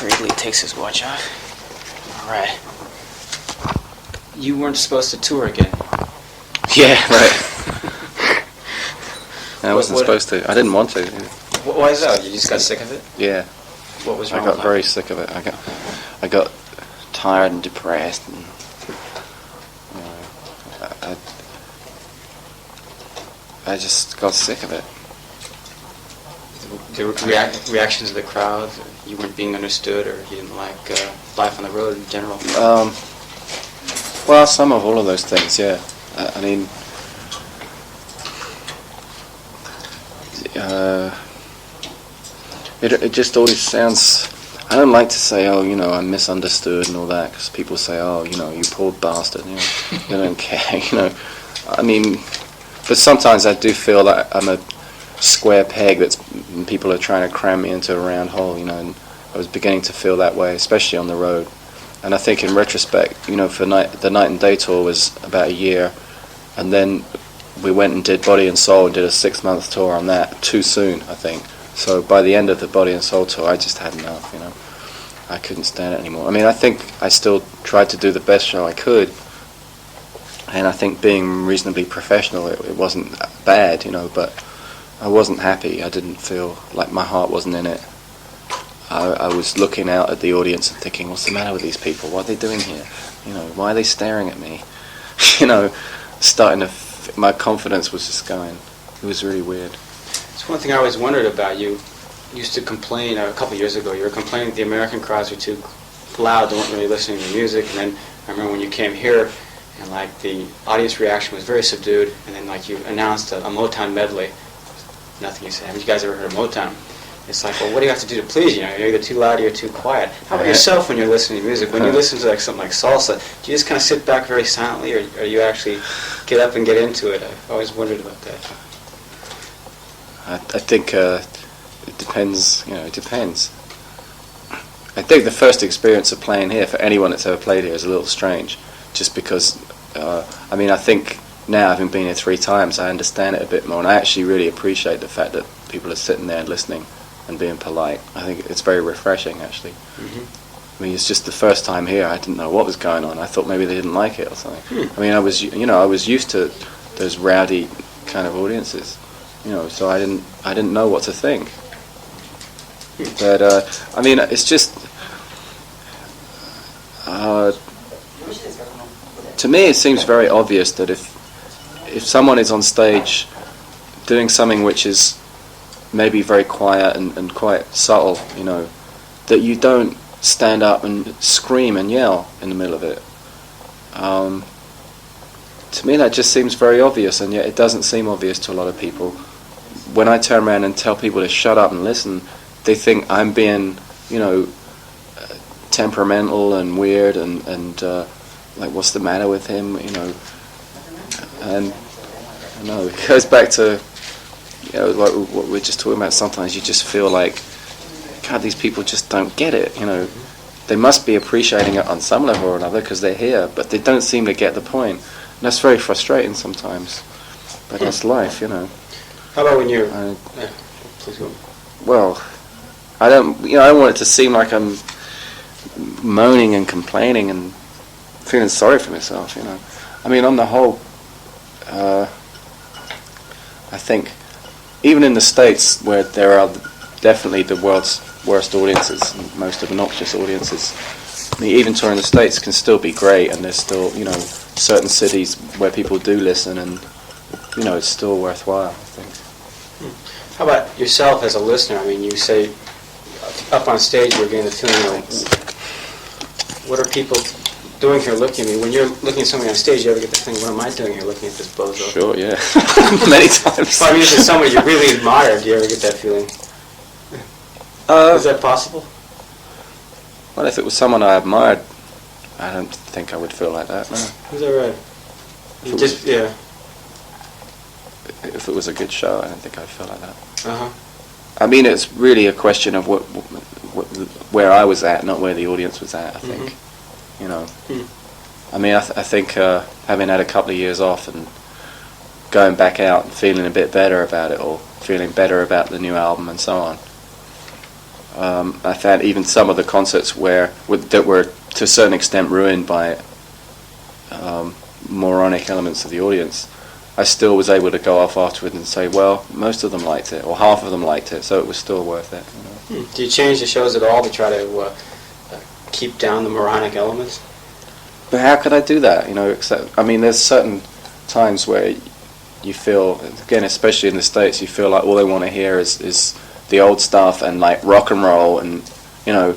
Ridley takes his watch off. All right. You weren't supposed to tour again. Yeah, right. I wasn't supposed to. I didn't want to. Why is that? You just got sick of it? Yeah. What was wrong? I got very sick of it. I got tired and depressed, and I just got sick of it. The reactions of the crowd, you weren't being understood, or you didn't like life on the road in general? Well, some of all of those things, yeah. I mean, it just always sounds. I don't like to say, oh, I'm misunderstood and all that, because people say, oh, you poor bastard, they don't care, I mean, but sometimes I do feel like I'm a square peg and people are trying to cram me into a round hole, and I was beginning to feel that way, especially on the road. And I think in retrospect, for the Night and Day tour was about a year, and then we went and did Body and Soul and did a 6-month tour on that too soon, I think. So by the end of the Body and Soul tour, I just had enough, I couldn't stand it anymore. I mean, I think I still tried to do the best show I could, and I think being reasonably professional, it wasn't bad, but I wasn't happy. I didn't feel like my heart wasn't in it. I was looking out at the audience and thinking, what's the matter with these people? What are they doing here? Why are they staring at me? My confidence was just going. It was really weird. It's one thing I always wondered about you. You used to complain a couple of years ago. You were complaining that the American crowds were too loud. They weren't really listening to music. And then I remember when you came here, and the audience reaction was very subdued. And then you announced a Motown medley. Nothing you say. Have you guys ever heard of Motown? It's like, well, what do you have to do to please? You're either too loud or you're too quiet. How about yourself when you're listening to music? When you listen to something like salsa, do you just kind of sit back very silently, or you actually get up and get into it? I've always wondered about that. I think it depends. It depends. I think the first experience of playing here for anyone that's ever played here is a little strange, just because. I think now, having been here 3 times, I understand it a bit more, and I actually really appreciate the fact that people are sitting there and listening and being polite. I think it's very refreshing, actually. Mm-hmm. I mean, it's just the first time here. I didn't know what was going on. I thought maybe they didn't like it or something. I mean, I was used to those rowdy kind of audiences, so I didn't know what to think. But I mean, it's just to me, it seems very obvious that if someone is on stage doing something which is maybe very quiet and quite subtle, that you don't stand up and scream and yell in the middle of it. To me, that just seems very obvious, and yet it doesn't seem obvious to a lot of people. When I turn around and tell people to shut up and listen, they think I'm being, temperamental and weird and like, what's the matter with him, And I know it goes back to, like what we're just talking about. Sometimes you just feel like, God, these people just don't get it. They must be appreciating it on some level or another because they're here, but they don't seem to get the point. And that's very frustrating sometimes. But that's life, How about when you're? Please go. Well, I don't want it to seem like I'm moaning and complaining and feeling sorry for myself. I mean, on the whole, I think even in the States, where there are definitely the world's worst audiences, and most obnoxious audiences, I mean, even touring the States can still be great, and there's still, certain cities where people do listen, and, it's still worthwhile, I think. How about yourself as a listener? I mean, you say up on stage you're getting the feeling, what are people doing here looking at me? When you're looking at somebody on stage, you ever get the feeling, what am I doing here looking at this bozo? Sure, yeah. Many times. Well, I mean, if it's somebody you really admire, do you ever get that feeling? Is that possible? Well, if it was someone I admired, I don't think I would feel like that, no. Is that right? Yeah. If it was a good show, I don't think I'd feel like that. Uh-huh. I mean, it's really a question of where I was at, not where the audience was at, I think. I mean, I think having had a couple of years off and going back out and feeling a bit better about it, or feeling better about the new album and so on, I found even some of the concerts that were to a certain extent ruined by moronic elements of the audience, I still was able to go off afterwards and say, well, most of them liked it, or half of them liked it, so it was still worth it. You know? Do you change the shows at all to try to keep down the moronic elements? But how could I do that? You know, except, I mean, there's certain times where you feel, again, especially in the States, you feel like all they want to hear is the old stuff and like rock and roll, and you know.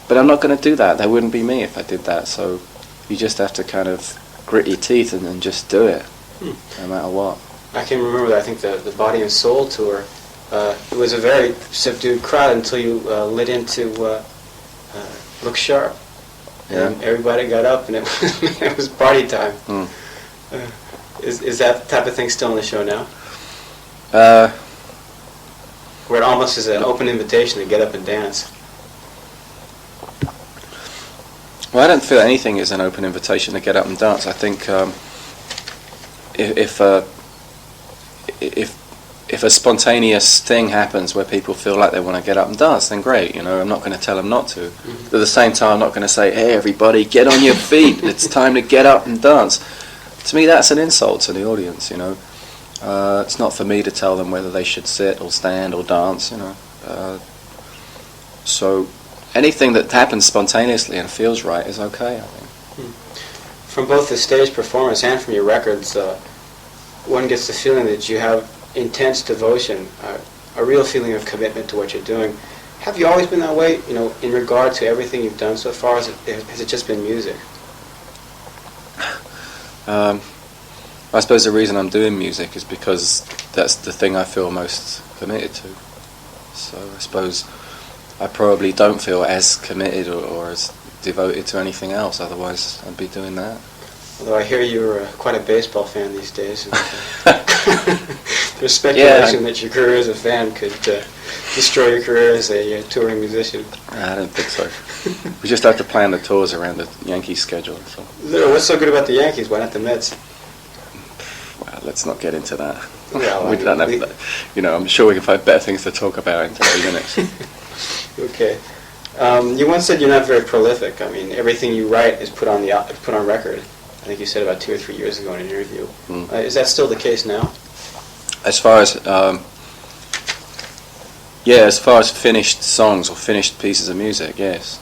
But I'm not going to do that. That wouldn't be me if I did that. So you just have to kind of grit your teeth and just do it, no matter what. I can remember that. I think the Body and Soul tour. It was a very subdued crowd until you lit into Look Sharp. And everybody got up, and it was party time. Is that type of thing still on the show now? Where it almost is an open invitation to get up and dance. Well, I don't feel anything is an open invitation to get up and dance. I think if a spontaneous thing happens where people feel like they want to get up and dance, then great. You know, I'm not going to tell them not to. But at the same time, I'm not going to say, "Hey, everybody, get on your feet! It's time to get up and dance." To me, that's an insult to the audience. You know, it's not for me to tell them whether they should sit or stand or dance. You know, so anything that happens spontaneously and feels right is okay, I think. From both the stage performance and from your records, one gets the feeling that you have intense devotion, a real feeling of commitment to what you're doing. Have you always been that way, you know, in regard to everything you've done so far? Has it just been music? I suppose the reason I'm doing music is because that's the thing I feel most committed to. So I suppose I probably don't feel as committed or as devoted to anything else, otherwise I'd be doing that. Although I hear you're quite a baseball fan these days. There's speculation that your career as a fan could destroy your career as a touring musician. I don't think so. We just have to plan the tours around the Yankees schedule. So. What's so good about the Yankees? Why not the Mets? Well, let's not get into that. Well, we don't have that. You know, I'm sure we can find better things to talk about in 30 minutes. Okay. You once said you're not very prolific. I mean, everything you write is put on record. I think you said about 2 or 3 years ago in an interview. Is that still the case now? As far as as far as finished songs or finished pieces of music, yes.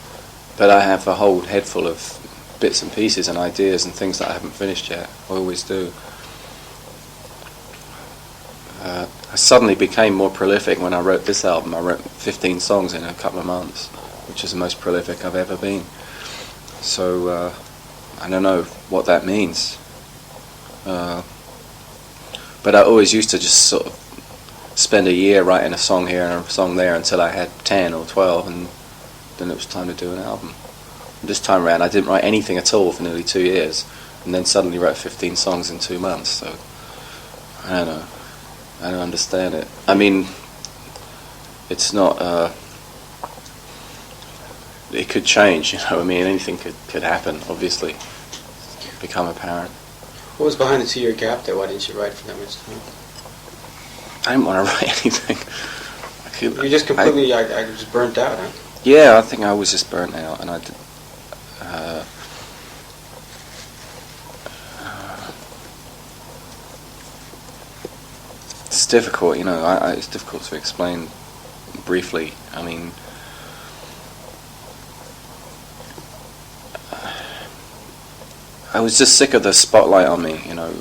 But I have a whole head full of bits and pieces and ideas and things that I haven't finished yet. I always do. I suddenly became more prolific when I wrote this album. I wrote 15 songs in a couple of months, which is the most prolific I've ever been. So I don't know what that means. But I always used to just sort of spend a year writing a song here and a song there until I had 10 or 12, and then it was time to do an album. And this time around I didn't write anything at all for nearly 2 years, and then suddenly wrote 15 songs in 2 months, so I don't know. I don't understand it. I mean, it's not, it could change, you know, I mean, anything could happen, obviously, become apparent. What was behind the 2-year gap there? Why didn't you write for that much time? I didn't want to write anything. You just completely, I was burnt out, huh? Yeah, I think I was just burnt out, and I did, it's difficult, you know, it's difficult to explain briefly. I mean, I was just sick of the spotlight on me, you know,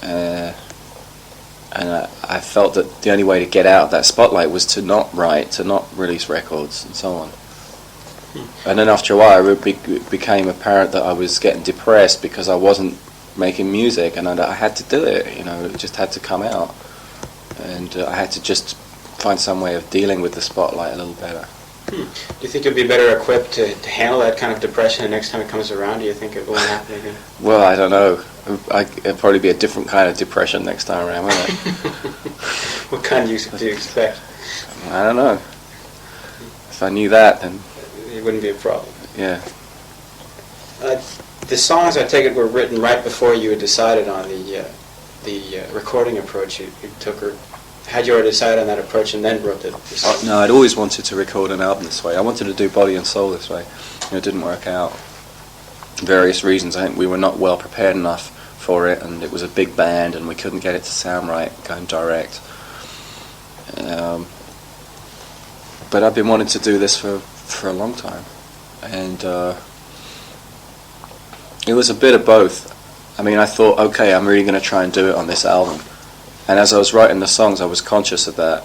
and I felt that the only way to get out of that spotlight was to not write, to not release records, and so on. And then after a while, it became apparent that I was getting depressed because I wasn't making music, and I had to do it, you know, it just had to come out. And I had to just find some way of dealing with the spotlight a little better. Do you think you'll be better equipped to handle that kind of depression the next time it comes around? Do you think it won't happen again? Well, I don't know. It'll probably be a different kind of depression next time around, won't it? What kind do you expect? I don't know. If I knew that, then... It wouldn't be a problem. Yeah. The songs, I take it, were written right before you had decided on the recording approach you took, or had you already decided on that approach and then wrote the song? No, I'd always wanted to record an album this way. I wanted to do Body and Soul this way. It didn't work out. Various reasons. I think we were not well prepared enough for it, and it was a big band, and we couldn't get it to sound right, going direct. But I've been wanting to do this for a long time, and it was a bit of both. I mean, I thought, okay, I'm really going to try and do it on this album. And as I was writing the songs, I was conscious of that,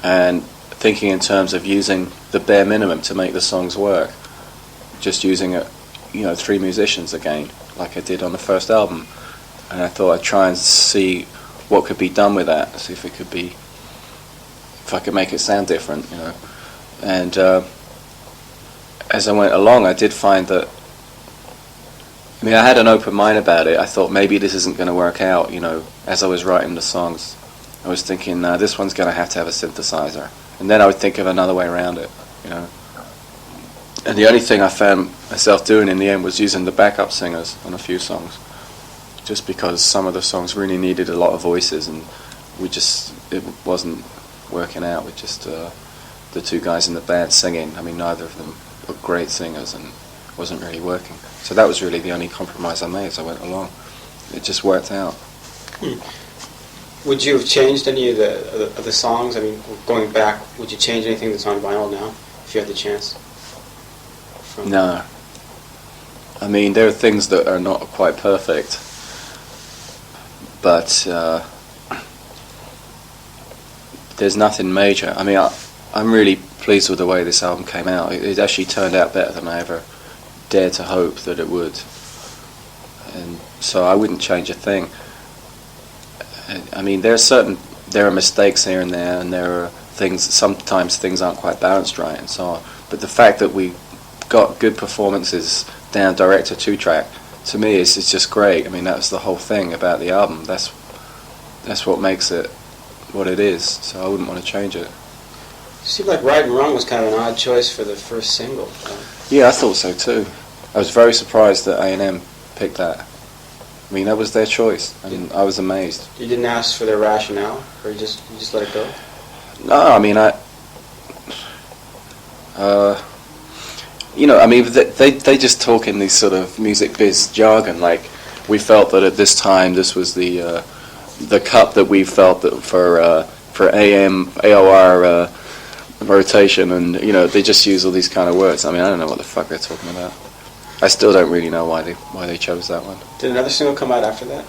and thinking in terms of using the bare minimum to make the songs work. Just using it, 3 musicians again, like I did on the first album. And I thought I'd try and see what could be done with that, see if I could make it sound different, And as I went along, I did find that, I had an open mind about it. I thought maybe this isn't going to work out, as I was writing the songs. I was thinking, no, this one's going to have a synthesizer. And then I would think of another way around it, And the only thing I found myself doing in the end was using the backup singers on a few songs. Just because some of the songs really needed a lot of voices, and it wasn't working out with just the 2 guys in the band singing. Neither of them were great singers, and it wasn't really working. So that was really the only compromise I made as I went along. It just worked out. Would you have changed any of the songs? Going back, would you change anything that's on vinyl now, if you had the chance? No. There are things that are not quite perfect, but there's nothing major. I'm really pleased with the way this album came out. It actually turned out better than I ever dared to hope that it would, and so I wouldn't change a thing. There are mistakes here and there, and there are sometimes things aren't quite balanced right and so on, but the fact that we got good performances down direct to 2-track, to me it's just great. That was the whole thing about the album. That's what makes it what it is, so I wouldn't want to change it. It seemed like Right and Wrong was kind of an odd choice for the first single. Yeah, I thought so too. I was very surprised that A&M picked that. That was their choice, and I was amazed. You didn't ask for their rationale, or you just let it go? No, they just talk in these sort of music biz jargon. Like, we felt that at this time this was the cut that we felt that for AM AOR rotation, and they just use all these kind of words. I don't know what the fuck they're talking about. I still don't really know why they chose that one. Did another single come out after that?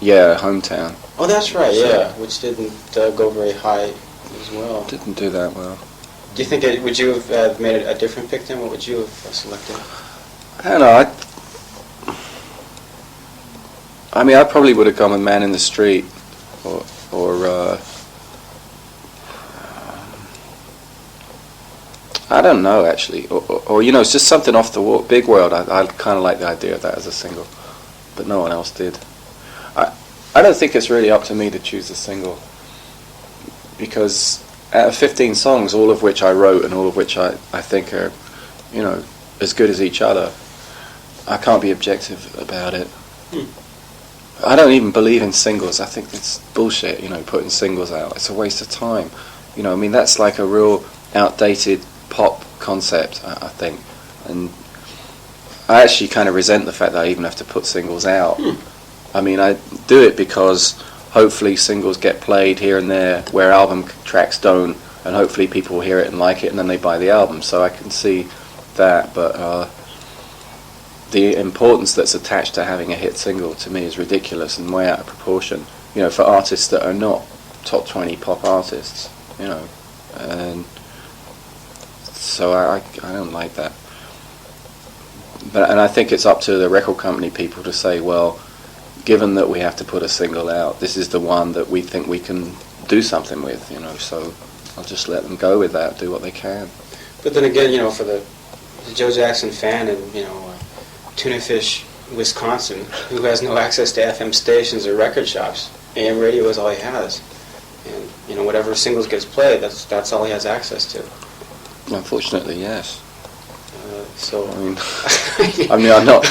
Yeah, Hometown. Oh, that's right. Yeah, which didn't go very high as well. Didn't do that well. Do you think would you have made a different pick then? What would you have selected? I don't know. I probably would have gone with Man in the Street, or I don't know actually, or it's just something off the wall. Big World. I kind of like the idea of that as a single, but no one else did. I don't think it's really up to me to choose a single, because out of 15 songs, all of which I wrote and all of which I think are, as good as each other, I can't be objective about it. I don't even believe in singles. I think it's bullshit, putting singles out. It's a waste of time. That's like a real outdated pop concept, I think. And I actually kind of resent the fact that I even have to put singles out. I do it because hopefully singles get played here and there where album tracks don't, and hopefully people hear it and like it, and then they buy the album. So I can see that, but the importance that's attached to having a hit single to me is ridiculous and way out of proportion. For artists that are not top 20 pop artists, and so I don't like that. And I think it's up to the record company people to say, well, given that we have to put a single out, this is the one that we think we can do something with, so I'll just let them go with that, do what they can. But then again, for the Joe Jackson fan in, Tuna Fish, Wisconsin, who has no access to FM stations or record shops, AM radio is all he has. And, whatever singles gets played, that's all he has access to. Unfortunately, yes. So I'm not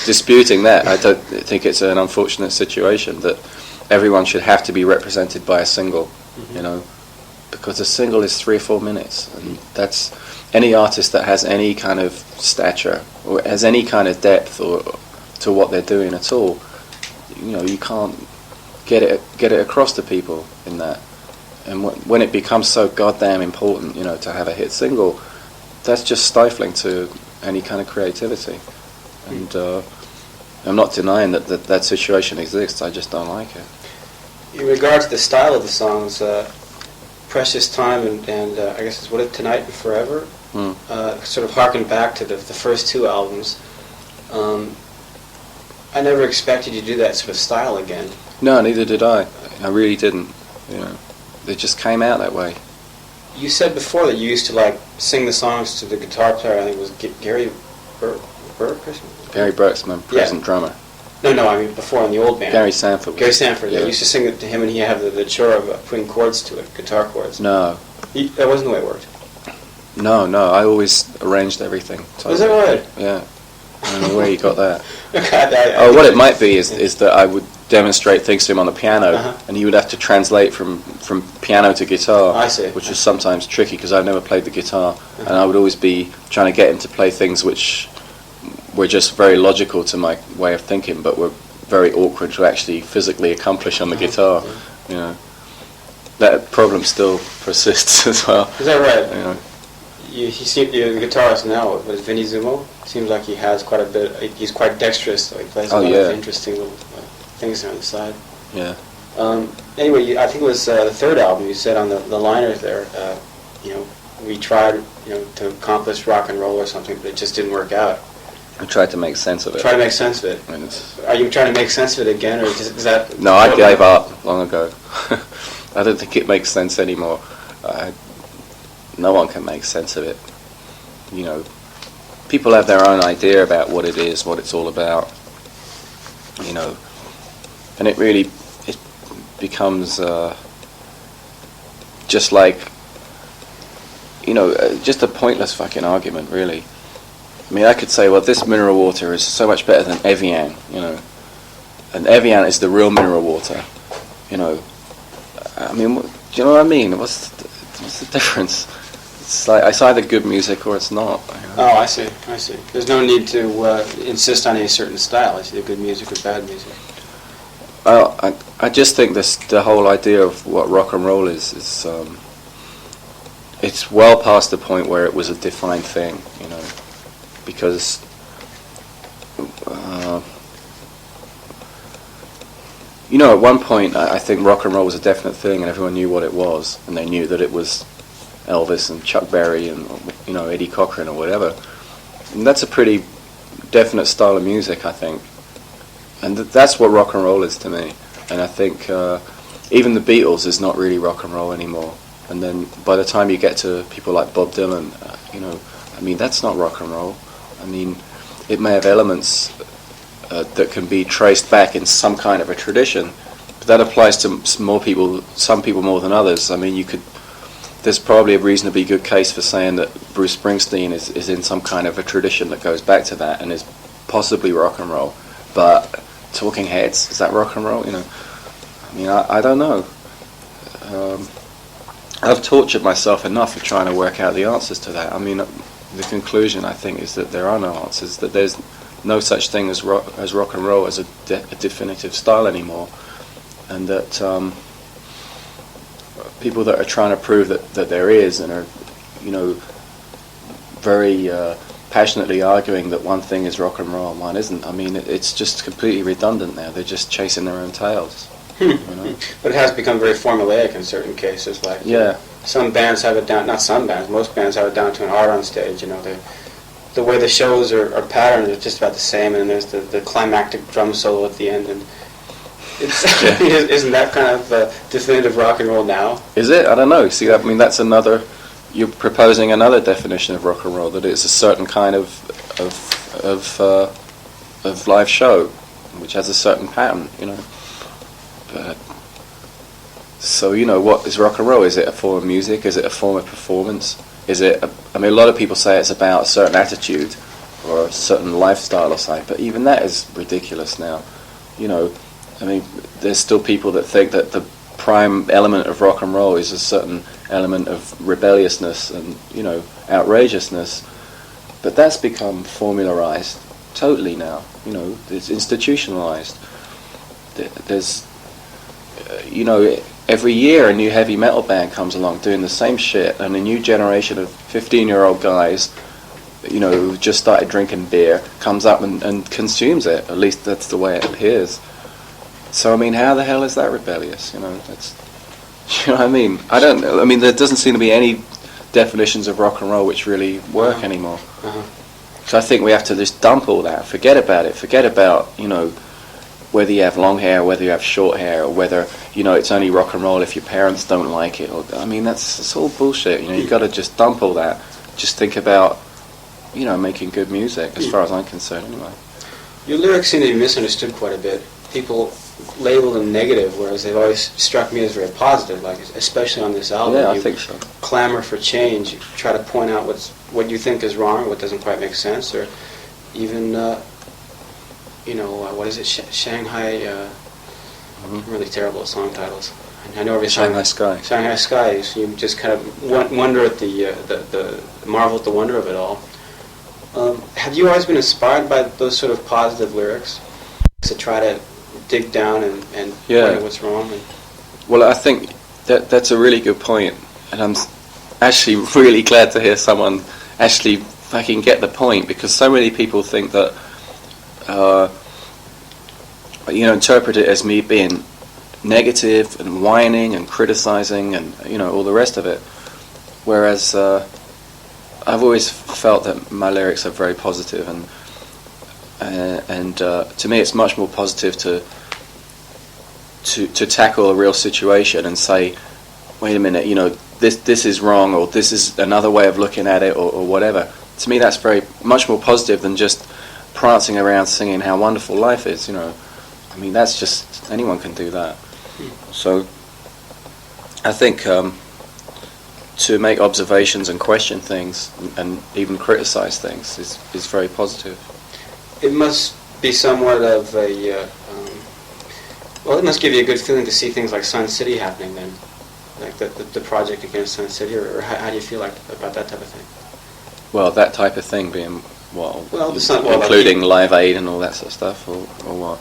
disputing that. I don't think it's an unfortunate situation that everyone should have to be represented by a single. you know, because a single is 3 or 4 minutes, and that's any artist that has any kind of stature or has any kind of depth or to what they're doing at all, you know, you can't get it across to people in that. And when it becomes so goddamn important, you know, to have a hit single, that's just stifling to any kind of creativity. And I'm not denying that situation exists. I just don't like it. In regards to the style of the songs, Precious Time and I guess it's Tonight and Forever, sort of harken back to the first 2 albums. I never expected you to do that sort of style again. No, neither did I. I really didn't. You know, they just came out that way. You said before that you used to like sing the songs to the guitar player. I think it was Gary Burke or something? Gary Burke's my present drummer. No, I mean before in the old band. Gary Sanford. Gary Sanford, yeah. You used to sing it to him and he had the chore of putting chords to it, guitar chords. No. That wasn't the way it worked. No, I always arranged everything. Totally. Was that right? Yeah. I don't know where you got that. I what it might be is that I would demonstrate things to him on the piano, and he would have to translate from piano to guitar, I see. which was sometimes tricky because I've never played the guitar, and I would always be trying to get him to play things which were just very logical to my way of thinking, but were very awkward to actually physically accomplish on the guitar. You know, that problem still persists as well. Is that right? You know. The guitarist now, was Vinny Zumo? Seems like he has quite a bit. He's quite dexterous. So he plays a lot of interesting little things there on the side. Yeah. Anyway, I think it was the 3rd album. You said on the liners there, we tried, to accomplish rock and roll or something, but it just didn't work out. I tried to make sense of it. Try to make sense of it. Are you trying to make sense of it again, or is that? No, I gave up long ago. I don't think it makes sense anymore. No one can make sense of it. You know, people have their own idea about what it is, what it's all about. You know, and it becomes just like, just a pointless fucking argument, really. I mean, I could say, well, this mineral water is so much better than Evian, and Evian is the real mineral water, I mean, do you know what I mean? What's the difference? It's like, it's either good music or it's not. Oh, I see. There's no need to insist on a certain style. It's either good music or bad music. Well, I just think the whole idea of what rock and roll is it's well past the point where it was a defined thing, because at one point I think rock and roll was a definite thing and everyone knew what it was, and they knew that it was Elvis and Chuck Berry and Eddie Cochran or whatever, and that's a pretty definite style of music, I think, and that's what rock and roll is to me. And I think even the Beatles is not really rock and roll anymore, and then by the time you get to people like Bob Dylan, I mean, that's not rock and roll. I mean, it may have elements that can be traced back in some kind of a tradition, but that applies to some people more than others. I mean, there's probably a reasonably good case for saying that Bruce Springsteen is in some kind of a tradition that goes back to that and is possibly rock and roll. But Talking Heads, is that rock and roll? I mean, I don't know. I've tortured myself enough of trying to work out the answers to that. I mean, the conclusion, I think, is that there are no answers, that there's no such thing as rock and roll as a definitive style anymore, and that people that are trying to prove that there is and are, very passionately arguing that one thing is rock and roll and one isn't. I mean, it's just completely redundant now. They're just chasing their own tails. But it has become very formulaic in certain cases. Like some bands have it down. Not some bands. Most bands have it down to an art on stage. The way the shows are patterned is just about the same, and there's the climactic drum solo at the end, and isn't that kind of definitive rock and roll now? Is it? I don't know. See, I mean, that's another. You're proposing another definition of rock and roll, that it's a certain kind of live show, which has a certain pattern, But so what is rock and roll? Is it a form of music? Is it a form of performance? Is it? I mean, a lot of people say it's about a certain attitude or a certain lifestyle or something, but even that is ridiculous now. I mean, there's still people that think that prime element of rock and roll is a certain element of rebelliousness and, you know, outrageousness. But that's become formularized totally now. You know, it's institutionalized. There's, you know, every year a new heavy metal band comes along doing the same shit, and a new generation of 15-year-old guys, you know, who just started drinking beer, comes up and consumes it. At least that's the way it appears. So, I mean, how the hell is that rebellious? You know, that's, you know what I mean? I mean, there doesn't seem to be any definitions of rock and roll which really work anymore. So I think we have to just dump all that, forget about it, forget about, you know, whether you have long hair, whether you have short hair, or whether, you know, it's only rock and roll if your parents don't like it. Or, I mean, it's all bullshit, you know, you've got to just dump all that. Just think about, you know, making good music, as far as I'm concerned, anyway. Your lyrics seem to be misunderstood quite a bit. People label them negative, whereas they've always struck me as very positive, like especially on this album. Yeah, I you think so. clamor for change, you try to point out what you think is wrong, or what doesn't quite make sense, or even, you know, what is it, Shanghai, I'm really terrible at song titles. I know every Shanghai Sky. Shanghai Sky, so you just kind of wonder at the marvel at the wonder of it all. Have you always been inspired by those sort of positive lyrics to try to dig down and point out what's wrong? Well, I think that's a really good point, and I'm actually really glad to hear someone actually fucking get the point, because so many people think that, you know, interpret it as me being negative and whining and criticizing and, you know, all the rest of it, whereas I've always felt that my lyrics are very positive, and to me it's much more positive to tackle a real situation and say, wait a minute, you know, this is wrong, or this is another way of looking at it, or whatever. To me that's very much more positive than just prancing around singing how wonderful life is, you know. I mean, that's just, anyone can do that. So I think to make observations and question things and even criticize things is very positive. It must be somewhat of a, well, it must give you a good feeling to see things like Sun City happening then, like the project against Sun City, or how do you feel like about that type of thing? Well, that type of thing being, like including Live Aid and all that sort of stuff, or what?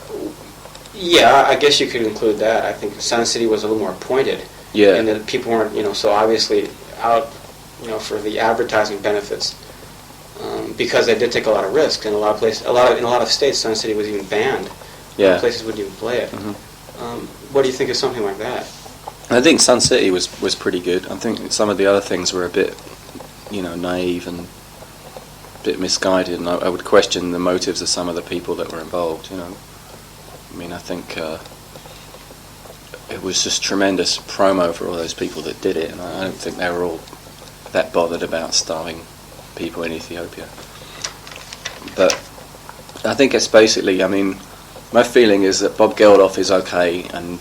Yeah, I guess you could include that. I think Sun City was a little more pointed. Yeah. And that people weren't, you know, so obviously out, you know, for the advertising benefits, because they did take a lot of risks in a lot of places. In a lot of states, Sun City was even banned. Yeah. Places wouldn't even play it. Mm-hmm. What do you think of something like that? I think Sun City was pretty good. I think some of the other things were a bit, you know, naive and a bit misguided, and I would question the motives of some of the people that were involved, you know. I mean, I think it was just tremendous promo for all those people that did it, and I don't think they were all that bothered about starving people in Ethiopia. But I think it's basically, I mean, my feeling is that Bob Geldof is okay and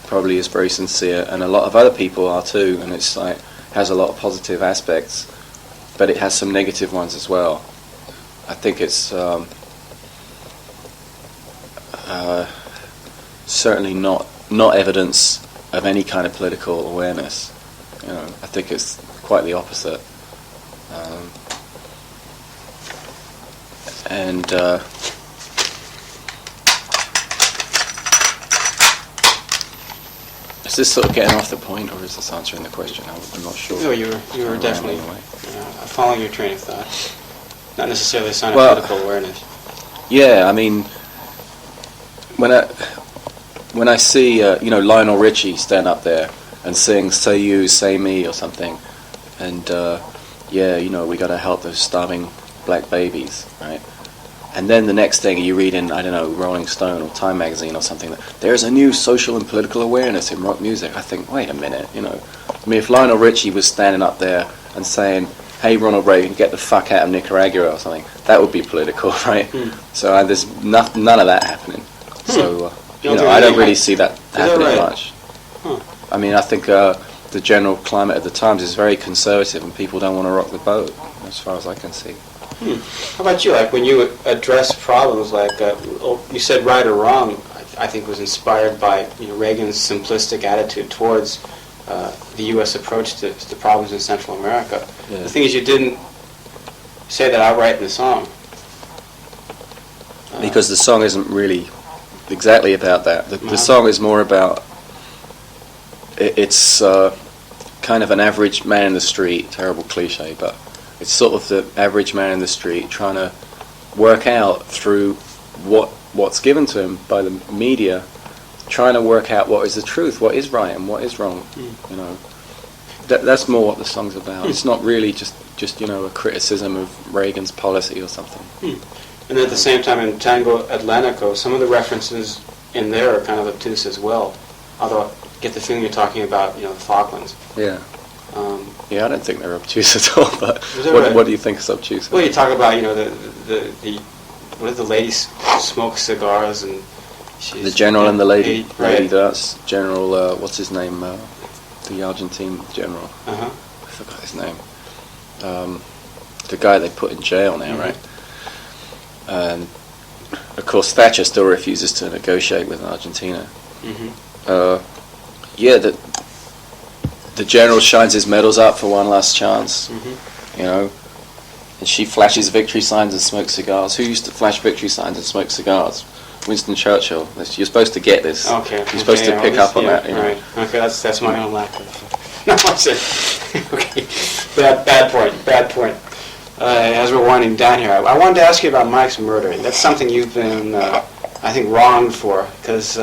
probably is very sincere, and a lot of other people are too, and it's like, has a lot of positive aspects, but it has some negative ones as well. I think it's certainly not evidence of any kind of political awareness. You know, I think it's quite the opposite. Is this sort of getting off the point, or is this answering the question? I'm not sure. No, you were definitely following your train of thought. Not necessarily a sign of political awareness. Yeah, I mean, when I see you know, Lionel Richie stand up there and sing "Say You, Say Me" or something, and yeah, you know, we got to help those starving black babies, right? And then the next thing you read in, I don't know, Rolling Stone or Time magazine or something, that there's a new social and political awareness in rock music. I think, wait a minute, you know, I mean, if Lionel Richie was standing up there and saying, "Hey, Ronald Reagan, get the fuck out of Nicaragua" or something, that would be political, right? So there's none of that happening. So, you know, I don't really see that happening much. I mean, I think the general climate of the times is very conservative, and people don't want to rock the boat, as far as I can see. How about you? Like when you address problems like, you said right or wrong, I I think was inspired by Reagan's simplistic attitude towards the U.S. approach to problems in Central America. Yeah. The thing is, you didn't say that outright in the song. Because the song isn't really exactly about that. The song is more about, it's kind of an average man in the street, terrible cliche, but it's sort of the average man in the street trying to work out through what's given to him by the media, trying to work out what is the truth, what is right and what is wrong. That's more what the song's about. It's not really just a criticism of Reagan's policy or something. And at the same time, in Tango Atlantico, some of the references in there are kind of obtuse as well. Although I get the feeling you're talking about, the Falklands. Yeah. I don't think they're obtuse at all. But right? What do you think is obtuse? Well, you talk about what if the lady smokes cigars and she's the general and the lady. Right. Lady does. General, what's his name? The Argentine general. Uh-huh. I forgot his name. The guy they put in jail now, right? And of course Thatcher still refuses to negotiate with Argentina. The general shines his medals up for one last chance, and she flashes victory signs and smokes cigars. Who used to flash victory signs and smoke cigars? Winston Churchill. You're supposed to get this. Okay. You're supposed to pick up on that. Right. Okay, that's my own lack of. No, I said. Okay. Bad point. As we're winding down here, I wanted to ask you about Mike's murder. That's something you've been, I think, wronged for, because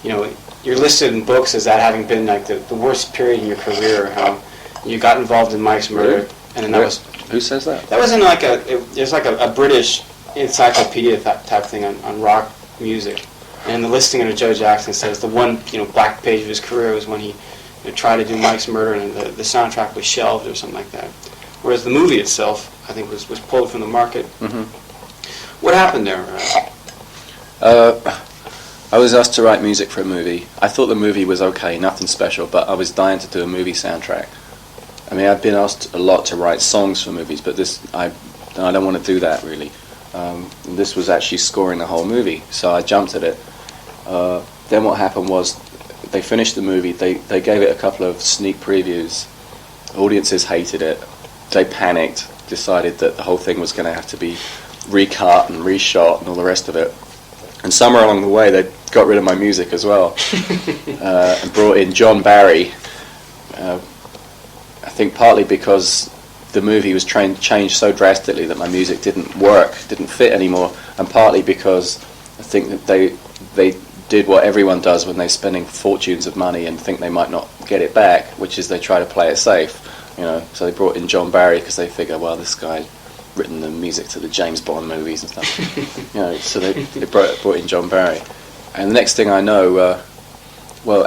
you're listed in books as that having been like the worst period in your career. How you got involved in Mike's murder, Really? and then that was. Who says that? That was in like it's like a British encyclopedia type thing on rock music, and the listing under Joe Jackson says the one black page of his career was when he tried to do Mike's murder, and the soundtrack was shelved or something like that. Whereas the movie itself, I think, was pulled from the market. What happened there? I was asked to write music for a movie. I thought the movie was okay, nothing special, but I was dying to do a movie soundtrack. I mean, I've been asked a lot to write songs for movies, but I don't want to do that really. This was actually scoring the whole movie, so I jumped at it. Then what happened was they finished the movie. They gave it a couple of sneak previews. Audiences hated it. They panicked, decided that the whole thing was going to have to be recut and reshot and all the rest of it. And somewhere along the way, they got rid of my music as well, and brought in John Barry. I think partly because the movie was changed so drastically that my music didn't fit anymore, and partly because I think that they did what everyone does when they're spending fortunes of money and think they might not get it back, which is they try to play it safe. So they brought in John Barry because they figure, well, this guy's written the music to the James Bond movies and stuff. So they brought in John Barry. And the next thing I know,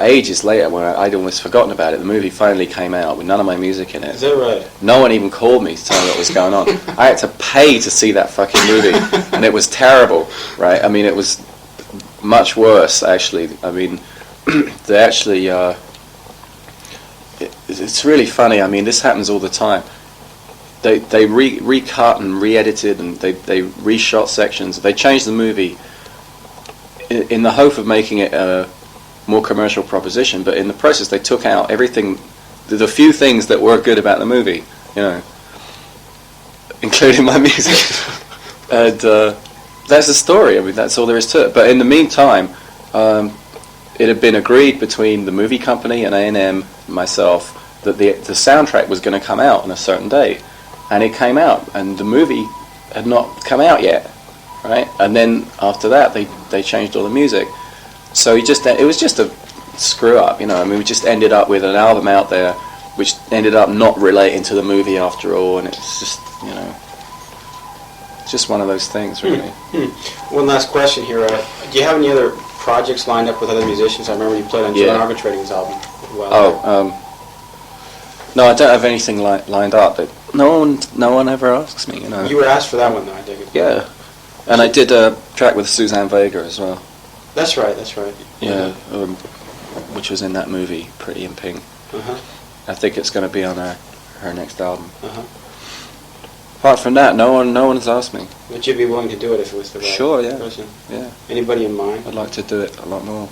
ages later, when I'd almost forgotten about it, the movie finally came out with none of my music in it. Is that right? No one even called me to tell me what was going on. I had to pay to see that fucking movie, and it was terrible, right? I mean, it was much worse, actually. I mean, they actually... It's really funny. I mean, this happens all the time. They recut and re-edited, and they reshot sections. They changed the movie in the hope of making it a more commercial proposition, but in the process they took out everything, the few things that were good about the movie, including my music. And that's the story. I mean, that's all there is to it. But in the meantime, it had been agreed between the movie company and A&M and myself that the soundtrack was going to come out on a certain day, and it came out, and the movie had not come out yet, right? And then after that, they changed all the music. So it was just a screw up, I mean, we just ended up with an album out there, which ended up not relating to the movie after all, and it's just, it's just one of those things, really. One last question here. Do you have any other projects lined up with other musicians? I remember you played on John Arbitrating's album a while back. No, I don't have anything lined up. But no one ever asks me. You were asked for that one, though, I think. Yeah, and I did a track with Suzanne Vega as well. That's right. Yeah, which was in that movie, Pretty in Pink. Uh-huh. I think it's going to be on her next album. Uh-huh. apart from that, no one's asked me. Would you be willing to do it if it was the right Sure, yeah. person? Yeah, Anybody in mind? I'd like to do it a lot more.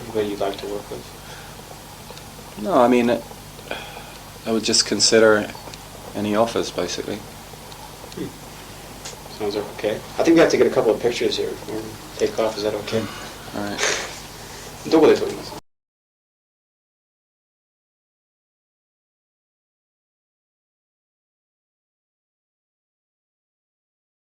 Anybody you'd like to work with? No, I mean, I would just consider any offers, basically. Sounds okay. I think we have to get a couple of pictures here before we take off. Is that okay? All right. どこで撮ります？